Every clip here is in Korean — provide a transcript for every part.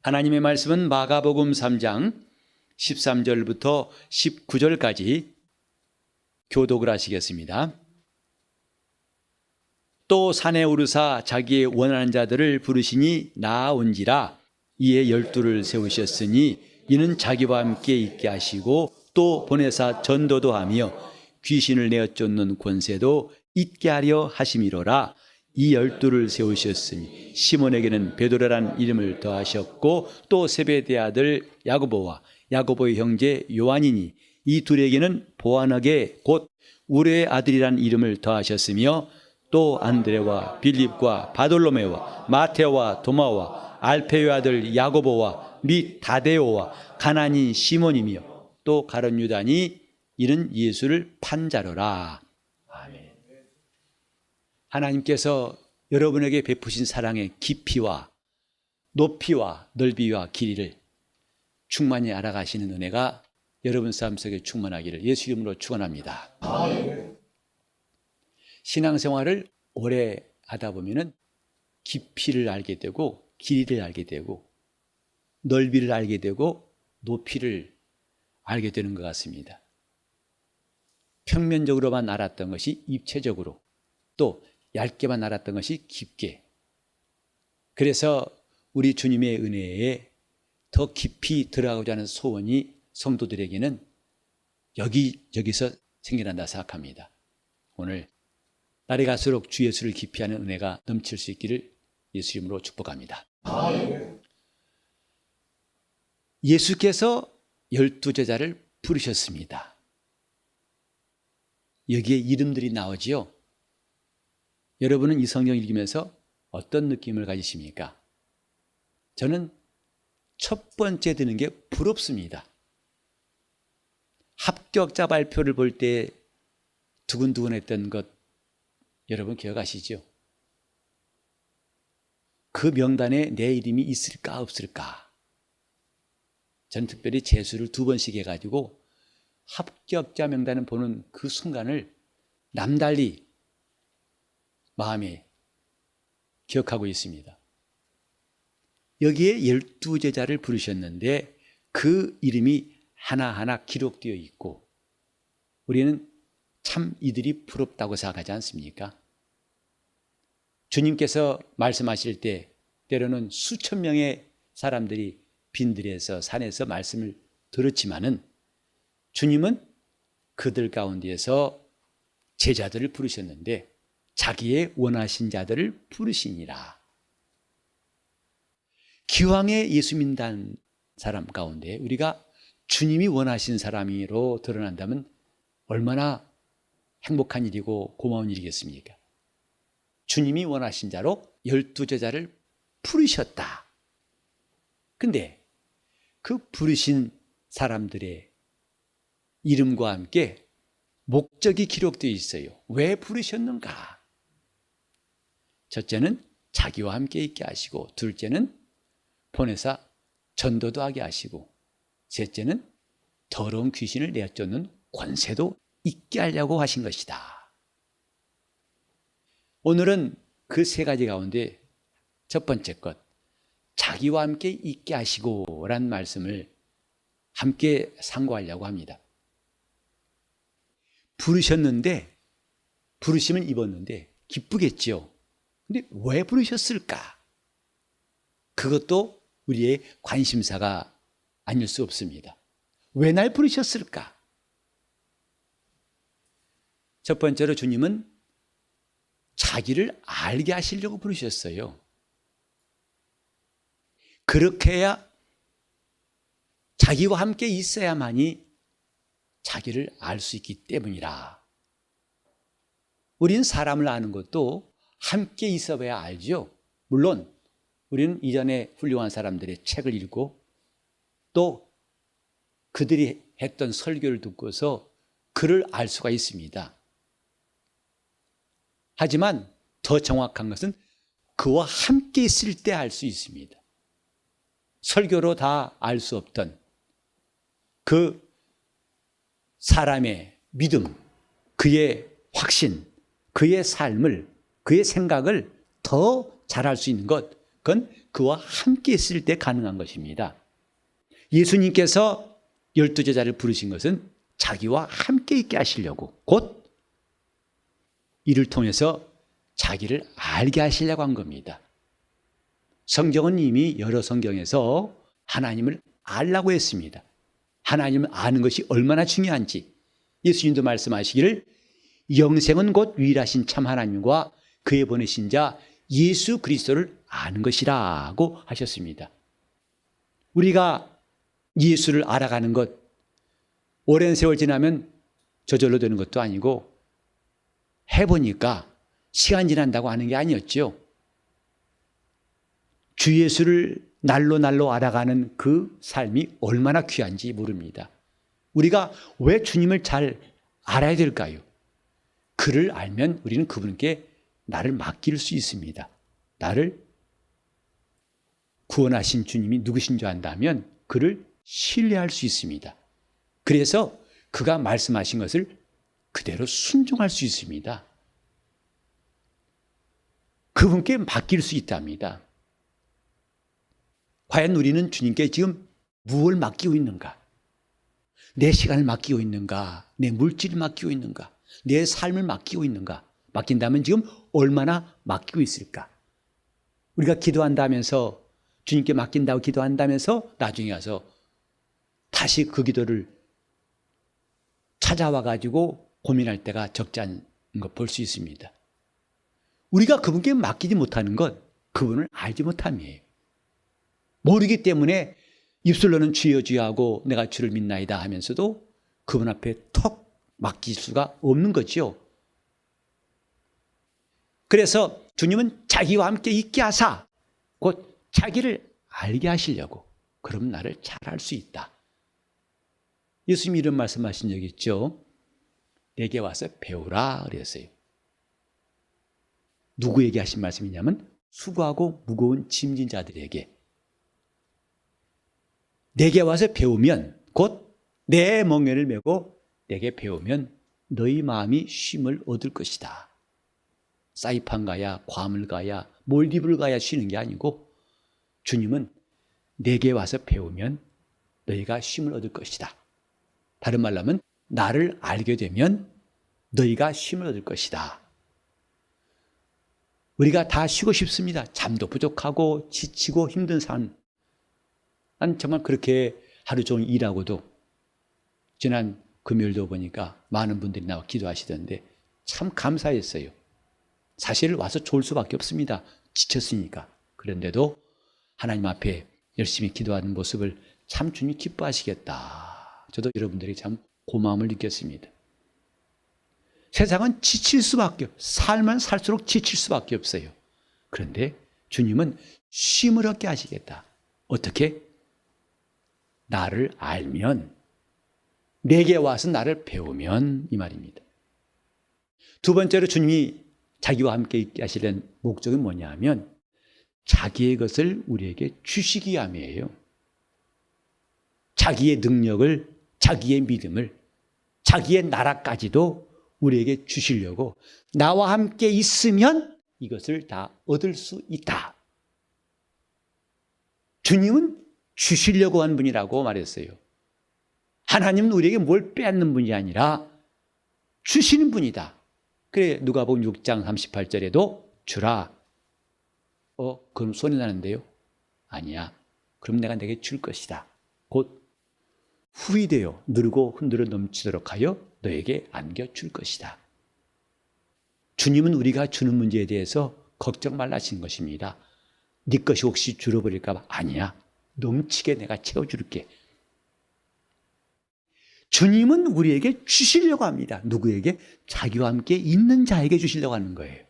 하나님의 말씀은 마가복음 3장 13절부터 19절까지 교독을 하시겠습니다. 또 산에 오르사 자기의 원하는 자들을 부르시니 나아온지라. 이에 12를 세우셨으니 이는 자기와 함께 있게 하시고 또 보내사 전도도 하며 귀신을 내어 쫓는 권세도 있게 하려 하심이로라. 이 12를 세우셨으니 시몬에게는 베드로란 이름을 더하셨고 또 세베대 아들 야고보와 야고보의 형제 요한이니 이 둘에게는 보아너게 곧 우레의 아들이란 이름을 더하셨으며 또 안드레와 빌립과 바돌로메와 마테오와 도마와 알페의 아들 야고보와 및 다데오와 가나니인 시몬이며 또 가룟 유다니 이는 예수를 판 자로라. 아멘. 하나님께서 여러분에게 베푸신 사랑의 깊이와 높이와 넓이와 길이를 충만히 알아가시는 은혜가 여러분 삶 속에 충만하기를 예수 이름으로 축원합니다. 아멘. 신앙생활을 오래 하다 보면은 깊이를 알게 되고 길이를 알게 되고 넓이를 알게 되고 높이를 알게 되는 것 같습니다. 평면적으로만 알았던 것이 입체적으로 또 얇게만 알았던 것이 깊게. 그래서 우리 주님의 은혜에 더 깊이 들어가고자 하는 소원이 성도들에게는 여기저기서 생겨난다 생각합니다. 오늘 날이 갈수록 주 예수를 깊이 하는 은혜가 넘칠 수 있기를 예수 이름으로 축복합니다. 예수께서 12제자를 부르셨습니다. 여기에 이름들이 나오지요. 여러분은 이 성경 읽으면서 어떤 느낌을 가지십니까? 저는 첫 번째 드는 게 부럽습니다. 합격자 발표를 볼 때 두근두근했던 것 여러분 기억하시죠? 그 명단에 내 이름이 있을까 없을까? 저는 특별히 재수를 2번씩 해가지고 합격자 명단을 보는 그 순간을 남달리 마음에 기억하고 있습니다. 여기에 12제자를 부르셨는데 그 이름이 하나하나 기록되어 있고 우리는 참 이들이 부럽다고 생각하지 않습니까? 주님께서 말씀하실 때 때로는 수천 명의 사람들이 빈들에서 산에서 말씀을 들었지만은 주님은 그들 가운데에서 제자들을 부르셨는데 자기의 원하신 자들을 부르시니라. 기왕에 예수 믿는 사람 가운데 우리가 주님이 원하신 사람으로 드러난다면 얼마나 행복한 일이고 고마운 일이겠습니까? 주님이 원하신 자로 12제자를 부르셨다. 근데 그 부르신 사람들의 이름과 함께 목적이 기록되어 있어요. 왜 부르셨는가? 첫째는 자기와 함께 있게 하시고, 둘째는 보내사 전도도 하게 하시고, 셋째는 더러운 귀신을 내쫓는 권세도 있게 하려고 하신 것이다. 오늘은 그 세 가지 가운데 첫 번째 것, 자기와 함께 있게 하시고 라는 말씀을 함께 상고하려고 합니다. 부르셨는데, 부르심을 입었는데 기쁘겠지요. 근데 왜 부르셨을까? 그것도 우리의 관심사가 아닐 수 없습니다. 왜 날 부르셨을까? 첫 번째로 주님은 자기를 알게 하시려고 부르셨어요. 그렇게 해야 자기와 함께 있어야만이 자기를 알 수 있기 때문이라. 우린 사람을 아는 것도 함께 있어봐야 알죠. 물론 우리는 이전에 훌륭한 사람들의 책을 읽고 또 그들이 했던 설교를 듣고서 그를 알 수가 있습니다. 하지만 더 정확한 것은 그와 함께 있을 때 알 수 있습니다. 설교로 다 알 수 없던 그 사람의 믿음, 그의 확신, 그의 삶을, 그의 생각을 더 잘 알 수 있는 것, 그건 그와 함께 있을 때 가능한 것입니다. 예수님께서 12제자를 부르신 것은 자기와 함께 있게 하시려고, 곧 이를 통해서 자기를 알게 하시려고 한 겁니다. 성경은 이미 여러 성경에서 하나님을 알라고 했습니다. 하나님을 아는 것이 얼마나 중요한지 예수님도 말씀하시기를 영생은 곧 유일하신 참 하나님과 그의 보내신 자 예수 그리스도를 아는 것이라고 하셨습니다. 우리가 예수를 알아가는 것, 오랜 세월 지나면 저절로 되는 것도 아니고 해보니까 시간 지난다고 하는 게 아니었죠. 주 예수를 날로 알아가는 그 삶이 얼마나 귀한지 모릅니다. 우리가 왜 주님을 잘 알아야 될까요? 그를 알면 우리는 그분께 나를 맡길 수 있습니다. 나를 구원하신 주님이 누구신 줄 안다면 그를 신뢰할 수 있습니다. 그래서 그가 말씀하신 것을 그대로 순종할 수 있습니다. 그분께 맡길 수 있답니다. 과연 우리는 주님께 지금 무엇을 맡기고 있는가? 내 시간을 맡기고 있는가? 내 물질을 맡기고 있는가? 내 삶을 맡기고 있는가? 맡긴다면 지금 얼마나 맡기고 있을까? 우리가 기도한다면서, 주님께 맡긴다고 기도한다면서 나중에 와서 다시 그 기도를 찾아와 가지고 고민할 때가 적지 않은 것 볼 수 있습니다. 우리가 그분께 맡기지 못하는 것, 그분을 알지 못함이에요. 모르기 때문에 입술로는 주여 주여 하고 내가 주를 믿나이다 하면서도 그분 앞에 턱 맡길 수가 없는 거죠. 그래서 주님은 자기와 함께 있게 하사 곧 자기를 알게 하시려고, 그럼 나를 잘 알 수 있다. 예수님이 이런 말씀하신 적 있죠. 내게 와서 배우라 그랬어요. 누구에게 하신 말씀이냐면 수고하고 무거운 짐진 자들에게. 내게 와서 배우면, 곧 내 멍에를 메고 내게 배우면 너희 마음이 쉼을 얻을 것이다. 사이판 가야, 괌을 가야, 몰디브를 가야 쉬는 게 아니고 주님은 내게 와서 배우면 너희가 쉼을 얻을 것이다. 다른 말로 하면 나를 알게 되면 너희가 쉼을 얻을 것이다. 우리가 다 쉬고 싶습니다. 잠도 부족하고 지치고 힘든 삶. 난 정말 그렇게 하루 종일 일하고도 지난 금요일도 보니까 많은 분들이 나와 기도하시던데 참 감사했어요. 사실 와서 좋을 수밖에 없습니다. 지쳤으니까. 그런데도 하나님 앞에 열심히 기도하는 모습을 참 주님이 기뻐하시겠다. 저도 여러분들이 참 고마움을 느꼈습니다. 세상은 지칠 수밖에 없어요. 살면 살수록 지칠 수밖에 없어요. 그런데 주님은 쉼을 얻게 하시겠다. 어떻게? 나를 알면, 내게 와서 나를 배우면, 이 말입니다. 두 번째로 주님이 자기와 함께 있게 하시려는 목적이 뭐냐 하면 자기의 것을 우리에게 주시기 위함이에요. 자기의 능력을, 자기의 믿음을, 자기의 나라까지도 우리에게 주시려고, 나와 함께 있으면 이것을 다 얻을 수 있다. 주님은 주시려고 한 분이라고 말했어요. 하나님은 우리에게 뭘 빼앗는 분이 아니라 주시는 분이다. 그래 누가복음 6장 38절에도 주라. 그럼 손이 나는데요? 아니야. 그럼 내가 내게 줄 것이다. 곧 후히되어 누르고 흔들어 넘치도록 하여 너에게 안겨줄 것이다. 주님은 우리가 주는 문제에 대해서 걱정 말라 하시는 것입니다. 네 것이 혹시 줄어버릴까 봐. 아니야. 넘치게 내가 채워줄게. 주님은 우리에게 주시려고 합니다. 누구에게? 자기와 함께 있는 자에게 주시려고 하는 거예요.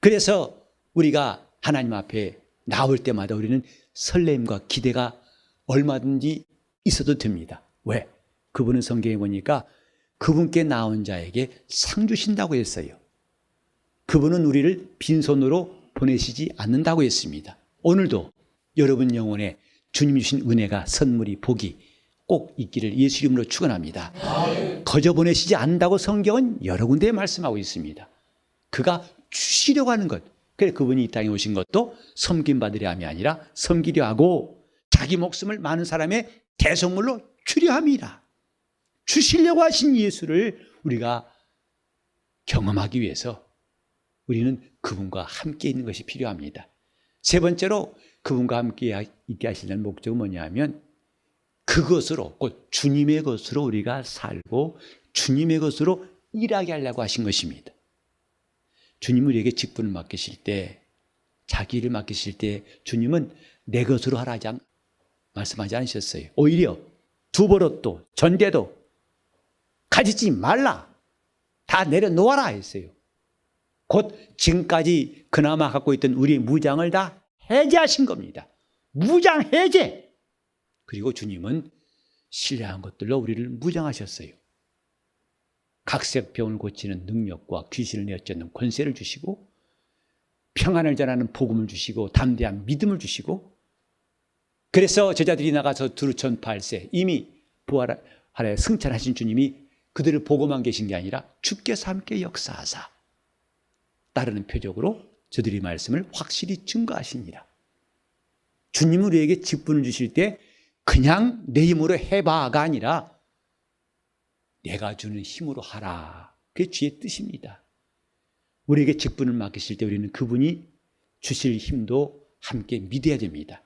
그래서 우리가 하나님 앞에 나올 때마다 우리는 설렘과 기대가 얼마든지 있어도 됩니다. 왜? 그분은 성경에 보니까 그분께 나온 자에게 상 주신다고 했어요. 그분은 우리를 빈손으로 보내시지 않는다고 했습니다. 오늘도 여러분 영혼에 주님 주신 은혜가, 선물이, 복이 꼭 있기를 예수 이름으로 축원합니다. 거저 보내시지 않는다고 성경은 여러 군데에 말씀하고 있습니다. 그가 주시려고 하는 것, 그래 그분이 이 땅에 오신 것도 섬김받으려 함이 아니라 섬기려 하고 자기 목숨을 많은 사람의 대속물로 주려 함이라. 주시려고 하신 예수를 우리가 경험하기 위해서 우리는 그분과 함께 있는 것이 필요합니다. 세 번째로 그분과 함께 있게 하시는 목적은 뭐냐 하면 그것으로 곧 주님의 것으로 우리가 살고 주님의 것으로 일하게 하려고 하신 것입니다. 주님 우리에게 직분을 맡기실 때 자기 일을 맡기실 때 주님은 내 것으로 하라 말씀하지 않으셨어요. 오히려 두버릇도 전대도 가지지 말라 다 내려놓아라 했어요. 곧 지금까지 그나마 갖고 있던 우리의 무장을 다 해제하신 겁니다. 무장 해제. 그리고 주님은 신뢰한 것들로 우리를 무장하셨어요. 각색병을 고치는 능력과 귀신을 내어쫓는 권세를 주시고 평안을 전하는 복음을 주시고 담대한 믿음을 주시고 그래서 제자들이 나가서 두루천 발세 이미 부활하여 승천하신 주님이 그들을 보고만 계신 게 아니라 주께서 함께 역사하사 따르는 표적으로 저들이 말씀을 확실히 증거하시니라. 주님 우리에게 직분을 주실 때 그냥 내 힘으로 해봐가 아니라 내가 주는 힘으로 하라. 그게 주의 뜻입니다. 우리에게 직분을 맡기실 때 우리는 그분이 주실 힘도 함께 믿어야 됩니다.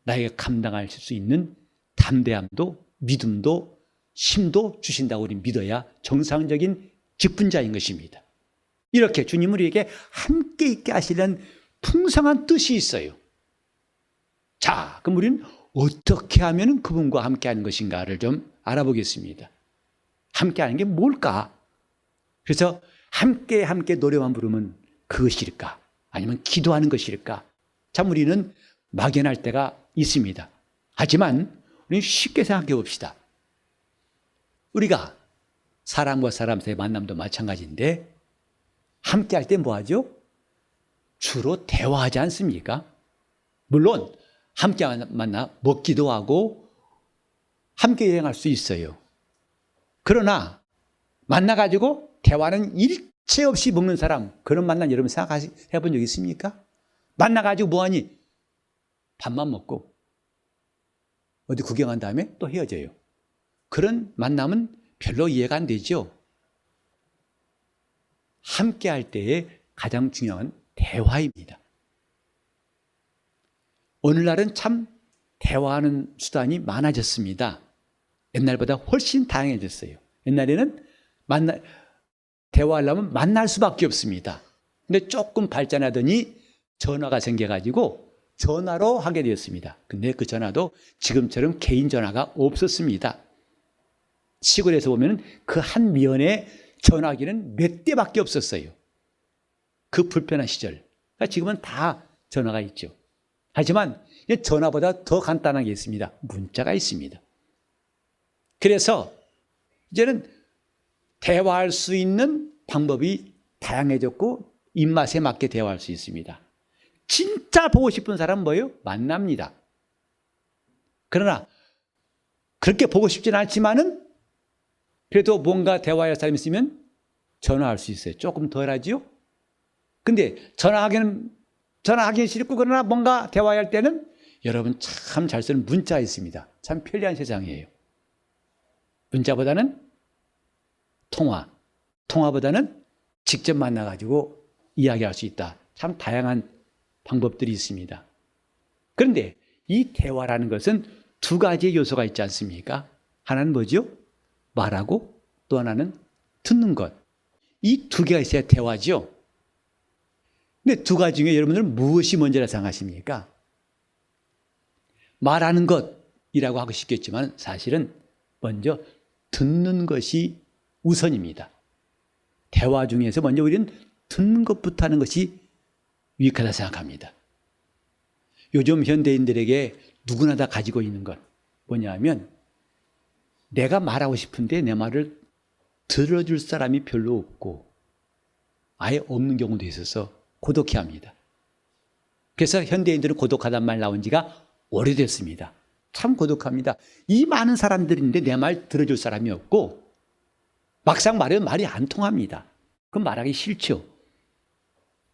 나에게 감당할 수 있는 담대함도 믿음도 힘도 주신다고 우리는 믿어야 정상적인 직분자인 것입니다. 이렇게 주님 우리에게 함께 있게 하시는 풍성한 뜻이 있어요. 자, 그럼 우리는 어떻게 하면 그분과 함께 하는 것인가를 좀 알아보겠습니다. 함께 하는 게 뭘까? 그래서 함께 노래만 부르면 그것일까? 아니면 기도하는 것일까? 참 우리는 막연할 때가 있습니다. 하지만 우리는 쉽게 생각해 봅시다. 우리가 사람과 사람 사이의 만남도 마찬가지인데 함께 할 때 뭐 하죠? 주로 대화하지 않습니까? 물론 함께 만나 먹기도 하고 함께 여행할 수 있어요. 그러나 만나가지고 대화는 일체 없이 먹는 사람, 그런 만남 여러분 생각해 본 적 있습니까? 만나가지고 뭐하니? 밥만 먹고 어디 구경한 다음에 또 헤어져요. 그런 만남은 별로 이해가 안 되죠. 함께 할 때의 가장 중요한 대화입니다. 오늘날은 참 대화하는 수단이 많아졌습니다. 옛날보다 훨씬 다양해졌어요. 옛날에는 대화하려면 만날 수밖에 없습니다. 근데 조금 발전하더니 전화가 생겨가지고 전화로 하게 되었습니다. 근데 그 전화도 지금처럼 개인 전화가 없었습니다. 시골에서 보면 그 한 면에 전화기는 몇 대밖에 없었어요. 그 불편한 시절. 그러니까 지금은 다 전화가 있죠. 하지만 전화보다 더 간단한 게 있습니다. 문자가 있습니다. 그래서 이제는 대화할 수 있는 방법이 다양해졌고 입맛에 맞게 대화할 수 있습니다. 진짜 보고 싶은 사람은 뭐예요? 만납니다. 그러나 그렇게 보고 싶지는 않지만은 그래도 뭔가 대화할 사람이 있으면 전화할 수 있어요. 조금 덜 하지요? 근데 전화하기는 싫고 그러나 뭔가 대화할 때는 여러분 참 잘 쓰는 문자 있습니다. 참 편리한 세상이에요. 문자보다는 통화보다는 직접 만나가지고 이야기할 수 있다. 참 다양한 방법들이 있습니다. 그런데 이 대화라는 것은 두 가지의 요소가 있지 않습니까? 하나는 뭐죠? 말하고 또 하나는 듣는 것. 이 두 개가 있어야 대화죠. 근데 두 가지 중에 여러분들은 무엇이 먼저라 생각하십니까? 말하는 것이라고 하고 싶겠지만 사실은 먼저 듣는 것이 우선입니다. 대화 중에서 먼저 우리는 듣는 것부터 하는 것이 유익하다 생각합니다. 요즘 현대인들에게 누구나 다 가지고 있는 것 뭐냐 하면 내가 말하고 싶은데 내 말을 들어줄 사람이 별로 없고 아예 없는 경우도 있어서 고독해합니다. 그래서 현대인들은 고독하다는 말 나온 지가 오래됐습니다. 참 고독합니다. 이 많은 사람들인데 내 말 들어줄 사람이 없고 막상 말하면 말이 안 통합니다. 그럼 말하기 싫죠.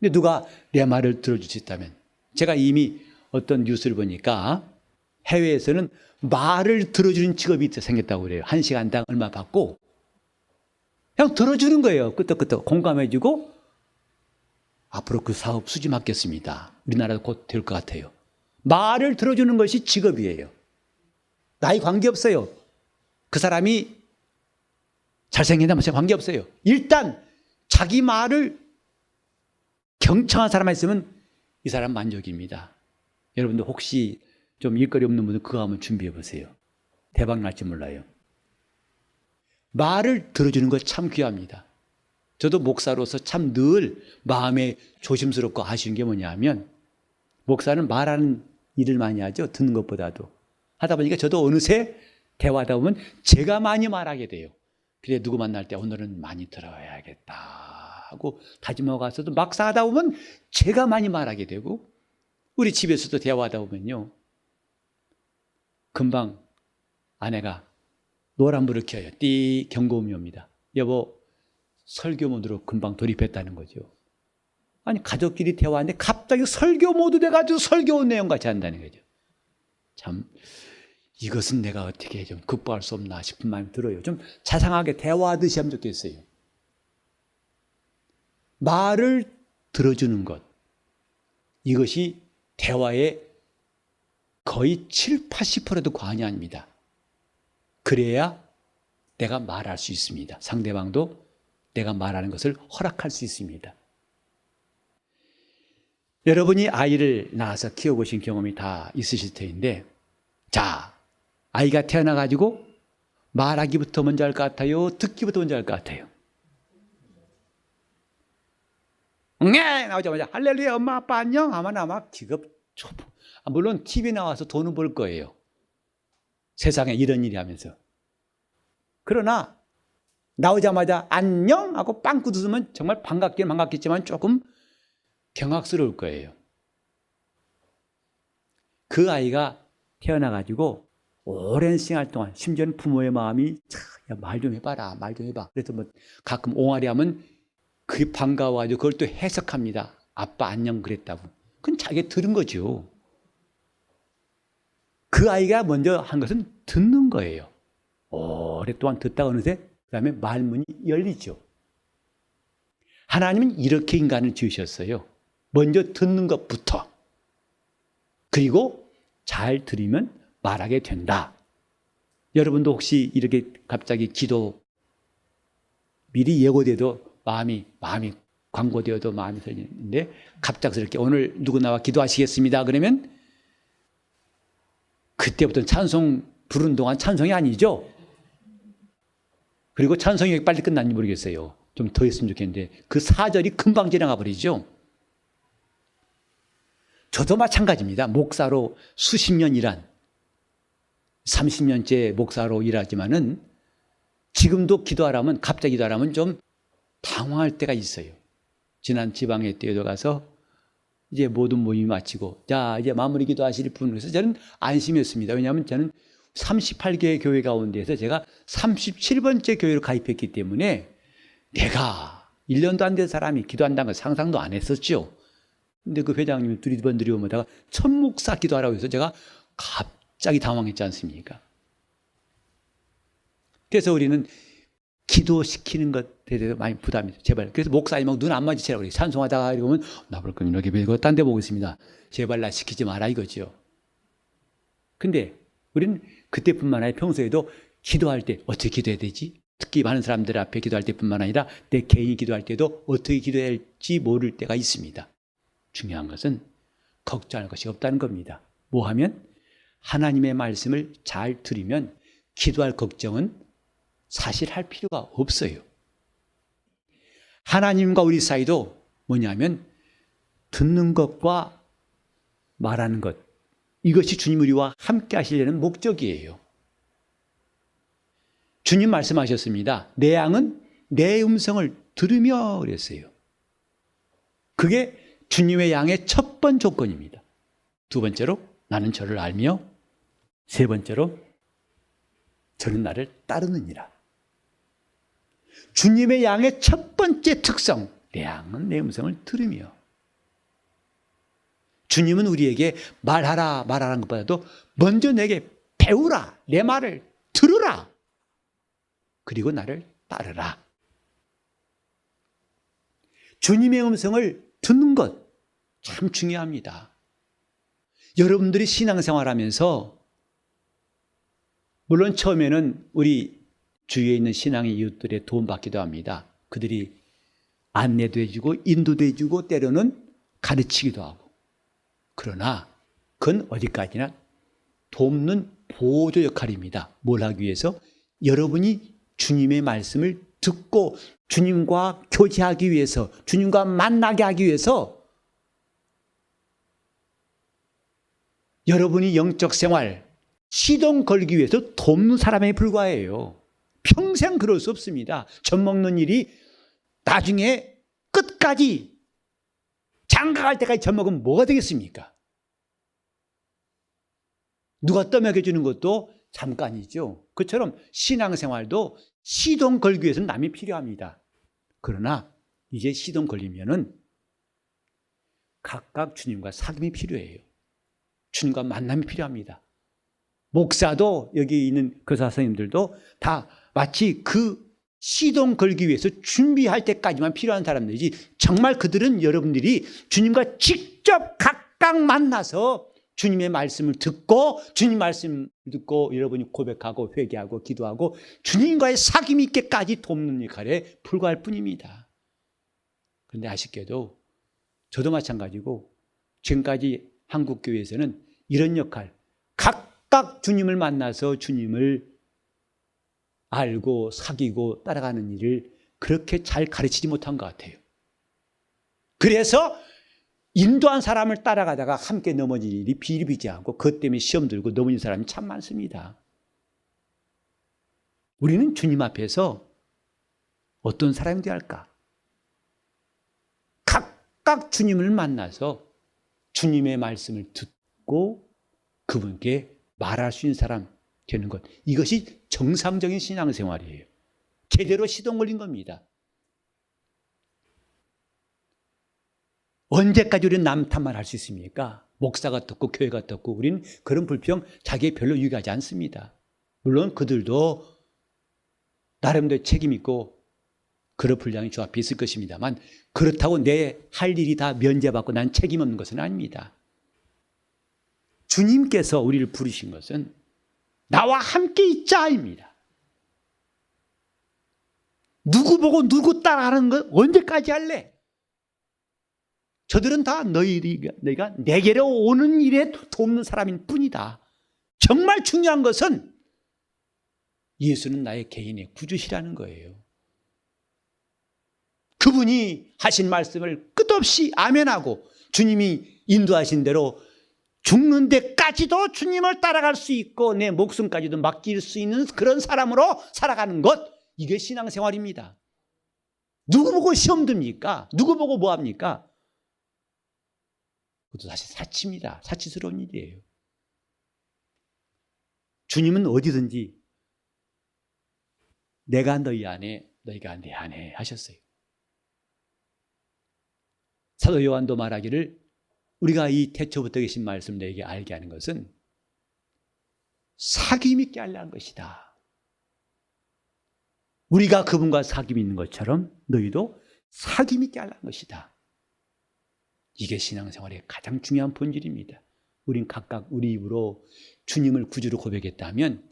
근데 누가 내 말을 들어줄 수 있다면, 제가 이미 어떤 뉴스를 보니까 해외에서는 말을 들어주는 직업이 생겼다고 그래요. 1시간당 얼마 받고 그냥 들어주는 거예요. 끄떡끄떡 공감해주고 앞으로 그 사업 수지 맡겼습니다. 우리나라도 곧 될 것 같아요. 말을 들어주는 것이 직업이에요. 나이 관계없어요. 그 사람이 잘생긴다 마찬가지 관계없어요. 일단 자기 말을 경청한 사람만 있으면 이 사람 만족입니다. 여러분들 혹시 좀 일거리 없는 분들 그거 한번 준비해 보세요. 대박 날지 몰라요. 말을 들어주는 것 참 귀합니다. 저도 목사로서 참 늘 마음에 조심스럽고 아쉬운 게 뭐냐 하면, 목사는 말하는 일을 많이 하죠. 듣는 것보다도. 하다 보니까 저도 어느새 대화하다 보면 제가 많이 말하게 돼요. 그래 누구 만날 때 오늘은 많이 들어야겠다 하고 다짐하고 가서도 막상 하다 보면 제가 많이 말하게 되고, 우리 집에서도 대화하다 보면요, 금방 아내가 노란불을 켜요. 띠 경고음이 옵니다. 여보, 설교 모드로 금방 돌입했다는 거죠. 아니 가족끼리 대화하는데 갑자기 설교 모드 돼가지고 설교 내용 같이 한다는 거죠. 참 이것은 내가 어떻게 좀 극복할 수 없나 싶은 마음이 들어요. 좀 자상하게 대화하듯이 하면 좋겠어요. 말을 들어주는 것, 이것이 대화의 거의 7, 80%도 과언이 아닙니다. 그래야 내가 말할 수 있습니다. 상대방도 내가 말하는 것을 허락할 수 있습니다. 여러분이 아이를 낳아서 키워보신 경험이 다 있으실 텐데, 자, 아이가 태어나가지고 말하기부터 먼저 할 것 같아요? 듣기부터 먼저 할 것 같아요? 나오자마자 할렐루야 엄마 아빠 안녕 하면 아마 기겁 초보. 물론 TV 나와서 돈은 벌 거예요. 세상에 이런 일이 하면서. 그러나 나오자마자 안녕 하고 빵꾸 웃으면 정말 반갑긴 반갑겠지만 조금 경악스러울 거예요. 그 아이가 태어나가지고 오랜 시간 동안, 심지어는 부모의 마음이 말 좀 해봐라, 말 좀 해봐. 그래서 뭐 가끔 옹알이 하면 그게 반가워가지고 그걸 또 해석합니다. 아빠 안녕 그랬다고. 그건 자기가 들은 거죠. 그 아이가 먼저 한 것은 듣는 거예요. 오랫동안 듣다가 어느새 그 다음에 말문이 열리죠. 하나님은 이렇게 인간을 지으셨어요. 먼저 듣는 것부터. 그리고 잘 들으면 말하게 된다. 여러분도 혹시 이렇게 갑자기 기도 미리 예고돼도 마음이 광고되어도 마음이 설리는데, 갑작스럽게 오늘 누구 나와 기도하시겠습니다 그러면 그때부터는 찬송 부르는 동안 찬송이 아니죠. 그리고 찬송이 왜 빨리 끝났는지 모르겠어요. 좀 더 했으면 좋겠는데 그 4절이 금방 지나가 버리죠. 저도 마찬가지입니다. 목사로 수십 년 일한 30년째 목사로 일하지만은 지금도 기도하라면, 갑자기 기도하라면 좀 당황할 때가 있어요. 지난 지방회 때에도 가서 이제 모든 모임이 마치고 자 이제 마무리 기도하실 분, 그래서 저는 안심했습니다. 왜냐하면 저는 38개의 교회 가운데에서 제가 37번째 교회로 가입했기 때문에 내가 1년도 안 된 사람이 기도한다는 걸 상상도 안 했었죠. 근데 그 회장님이 두리번 들여오다가 첫 목사 기도하라고 해서 제가 갑자기 당황했지 않습니까? 그래서 우리는 기도시키는 것에 대해서 많이 부담이 돼요. 제발. 그래서 목사님하고 눈 안 마주치라고 그래요. 찬송하다가 이러면 나볼 건 이렇게 배고 딴 데 보고 있습니다. 제발 나 시키지 마라 이거죠. 근데 우리는 그때뿐만 아니라 평소에도 기도할 때 어떻게 기도해야 되지? 특히 많은 사람들 앞에 기도할 때뿐만 아니라 내 개인이 기도할 때도 어떻게 기도해야 할지 모를 때가 있습니다. 중요한 것은 걱정할 것이 없다는 겁니다. 뭐 하면? 하나님의 말씀을 잘 들으면 기도할 걱정은 사실 할 필요가 없어요. 하나님과 우리 사이도 뭐냐면 듣는 것과 말하는 것, 이것이 주님 우리와 함께 하시려는 목적이에요. 주님 말씀하셨습니다. 내 양은 내 음성을 들으며 그랬어요. 그게 주님의 양의 첫 번 조건입니다. 두 번째로 나는 저를 알며, 세 번째로 저는 나를 따르느니라. 주님의 양의 첫 번째 특성, 내 양은 내 음성을 들으며. 주님은 우리에게 말하라 말하라는 것보다도 먼저 내게 배우라, 내 말을 들으라, 그리고 나를 따르라. 주님의 음성을 듣는 것 참 중요합니다. 여러분들이 신앙생활하면서 물론 처음에는 우리 주위에 있는 신앙의 이웃들의 도움받기도 합니다. 그들이 안내도 해주고 인도도 해주고 때로는 가르치기도 하고. 그러나 그건 어디까지나 돕는 보조 역할입니다. 뭘 하기 위해서? 여러분이 주님의 말씀을 듣고 주님과 교제하기 위해서, 주님과 만나게 하기 위해서 여러분이 영적 생활, 시동 걸기 위해서 돕는 사람에 불과해요. 평생 그럴 수 없습니다. 젖 먹는 일이 나중에 끝까지 장가갈 때까지 젖 먹으면 뭐가 되겠습니까? 누가 떠먹여주는 것도 잠깐이죠. 그처럼 신앙생활도 시동 걸기 위해서는 남이 필요합니다. 그러나 이제 시동 걸리면은 각각 주님과 사귐이 필요해요. 주님과 만남이 필요합니다. 목사도 여기 있는 교사 선생님들도 다 마치 그 시동 걸기 위해서 준비할 때까지만 필요한 사람들이지, 정말 그들은 여러분들이 주님과 직접 각각 만나서 주님의 말씀을 듣고, 주님 말씀 듣고 여러분이 고백하고 회개하고 기도하고 주님과의 사귐이 있게까지 돕는 역할에 불과할 뿐입니다. 그런데 아쉽게도 저도 마찬가지고 지금까지 한국교회에서는 이런 역할, 각각 주님을 만나서 주님을 알고 사귀고 따라가는 일을 그렇게 잘 가르치지 못한 것 같아요. 그래서 인도한 사람을 따라가다가 함께 넘어질 일이 비일비재하고 그것 때문에 시험 들고 넘어진 사람이 참 많습니다. 우리는 주님 앞에서 어떤 사람이 되어야 할까? 각각 주님을 만나서 주님의 말씀을 듣고 그분께 말할 수 있는 사람 되는 것, 이것이 정상적인 신앙생활이에요. 제대로 시동 걸린 겁니다. 언제까지 우리는 남 탓만 할 수 있습니까? 목사가 어떻고 교회가 어떻고 우리는 그런 불평 자기에 별로 유익하지 않습니다. 물론 그들도 나름대로 책임 있고 그럴 분량이 주 앞에 있을 것입니다만, 그렇다고 내 할 일이 다 면제받고 난 책임 없는 것은 아닙니다. 주님께서 우리를 부르신 것은 나와 함께 있자입니다. 누구 보고 누구 따라하는 거 언제까지 할래? 저들은 다 너희가 내게로 오는 일에 돕는 사람인 뿐이다. 정말 중요한 것은 예수는 나의 개인의 구주시라는 거예요. 그분이 하신 말씀을 끝없이 아멘하고 주님이 인도하신 대로 죽는 데까지도 주님을 따라갈 수 있고 내 목숨까지도 맡길 수 있는 그런 사람으로 살아가는 것, 이게 신앙생활입니다. 누구 보고 시험 듭니까? 누구 보고 뭐 합니까? 그것도 사실 사치입니다. 사치스러운 일이에요. 주님은 어디든지 내가 너희 안에 너희가 내 안에 하셨어요. 사도 요한도 말하기를 우리가 이 태초부터 계신 말씀을 너희에게 알게 하는 것은 사귐 있게 하려는 것이다. 우리가 그분과 사귐이 있는 것처럼 너희도 사귐 있게 하려는 것이다. 이게 신앙생활의 가장 중요한 본질입니다. 우린 각각 우리 입으로 주님을 구주로 고백했다면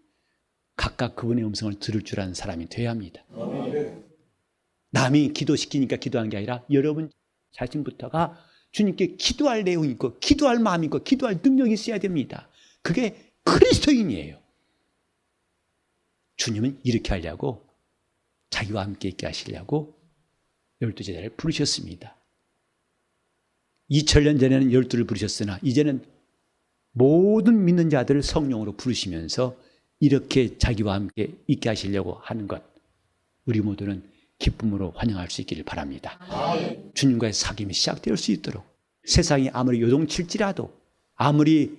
각각 그분의 음성을 들을 줄 아는 사람이 되어야 합니다. 남이 기도시키니까 기도한 게 아니라 여러분 자신부터가 주님께 기도할 내용이 있고 기도할 마음이 있고 기도할 능력이 있어야 됩니다. 그게 그리스도인이에요. 주님은 이렇게 하려고 자기와 함께 있게 하시려고 12제자를 부르셨습니다. 2000년 전에는 12를 부르셨으나 이제는 모든 믿는 자들을 성령으로 부르시면서 이렇게 자기와 함께 있게 하시려고 하는 것, 우리 모두는 기쁨으로 환영할 수 있기를 바랍니다. 주님과의 사귐이 시작될 수 있도록 세상이 아무리 요동칠지라도 아무리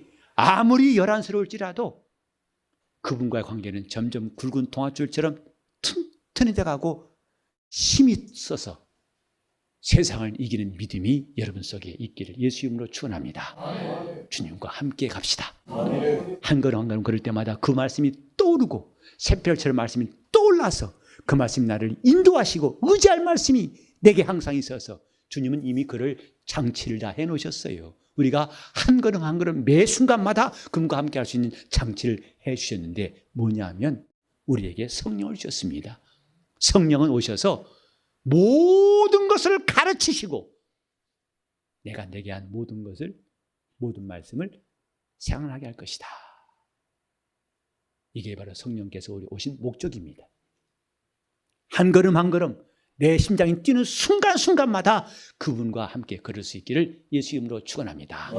요란스러울지라도 그분과의 관계는 점점 굵은 동아줄처럼 튼튼해져 가고 힘이 있어서 세상을 이기는 믿음이 여러분 속에 있기를 예수 이름으로 축원합니다. 주님과 함께 갑시다. 한 걸음 한 걸음 걸을 때마다 그 말씀이 떠오르고 새벽처럼 말씀이 떠올라서 그 말씀이 나를 인도하시고 의지할 말씀이 내게 항상 있어서 주님은 이미 그를 장치를 다 해놓으셨어요. 우리가 한 걸음 한 걸음 매 순간마다 그분과 함께 할 수 있는 장치를 해주셨는데 뭐냐면 우리에게 성령을 주셨습니다. 성령은 오셔서 모든 것을 가르치시고 내가 내게 한 모든 것을, 모든 말씀을 생각나게 할 것이다. 이게 바로 성령께서 우리 오신 목적입니다. 한 걸음 한 걸음 내 심장이 뛰는 순간순간마다 그분과 함께 걸을 수 있기를 예수 이름으로 축원합니다.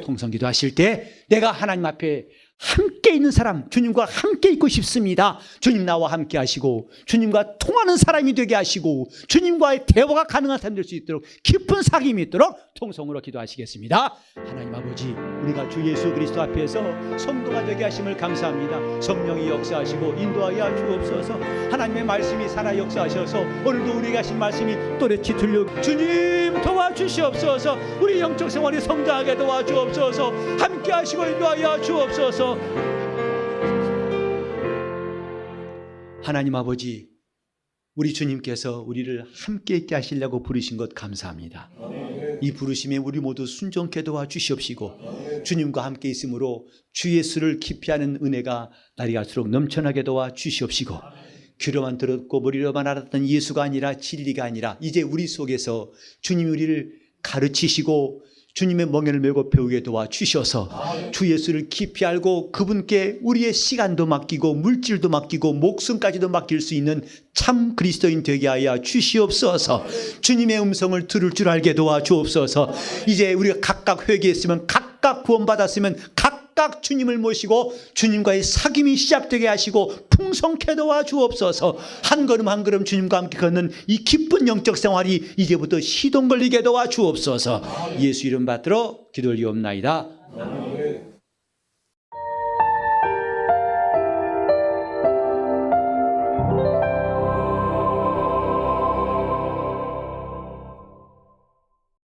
통성기도 하실 때 내가 하나님 앞에 함께 있는 사람, 주님과 함께 있고 싶습니다. 주님 나와 함께 하시고 주님과 통하는 사람이 되게 하시고 주님과의 대화가 가능한 사람 될 수 있도록 깊은 사귐이 있도록 통성으로 기도하시겠습니다. 하나님 아버지, 우리가 주 예수 그리스도 앞에서 성도가 되게 하심을 감사합니다. 성령이 역사하시고 인도하여 주옵소서. 하나님의 말씀이 살아 역사하셔서 오늘도 우리에게 하신 말씀이 또렷이 들려 주님 도와주시옵소서. 우리 영적 생활이 성장하게 도와주옵소서. 함께 하시고 인도하여 주옵소서. 하나님 아버지, 우리 주님께서 우리를 함께 있게 하시려고 부르신 것 감사합니다. 이 부르심에 우리 모두 순종케 도와주시옵시고 주님과 함께 있으므로 주 예수를 깊이 아는 은혜가 날이 갈수록 넘쳐나게 도와주시옵시고 귀로만 들었고 머리로만 알았던 예수가 아니라 진리가 아니라 이제 우리 속에서 주님이 우리를 가르치시고 주님의 멍에를 메고 배우게 도와주셔서 주 예수를 깊이 알고 그분께 우리의 시간도 맡기고 물질도 맡기고 목숨까지도 맡길 수 있는 참 그리스도인 되게 하여 주시옵소서. 주님의 음성을 들을 줄 알게 도와주옵소서. 이제 우리가 각각 회개했으면 각각 구원받았으면 각각 주님을 모시고 주님과의 사귐이 시작되게 하시고 풍성케 도와주옵소서. 한 걸음 한 걸음 주님과 함께 걷는 이 기쁜 영적 생활이 이제부터 시동 걸리게 도와주옵소서. 예수 이름 받들어 기도 올리옵나이다.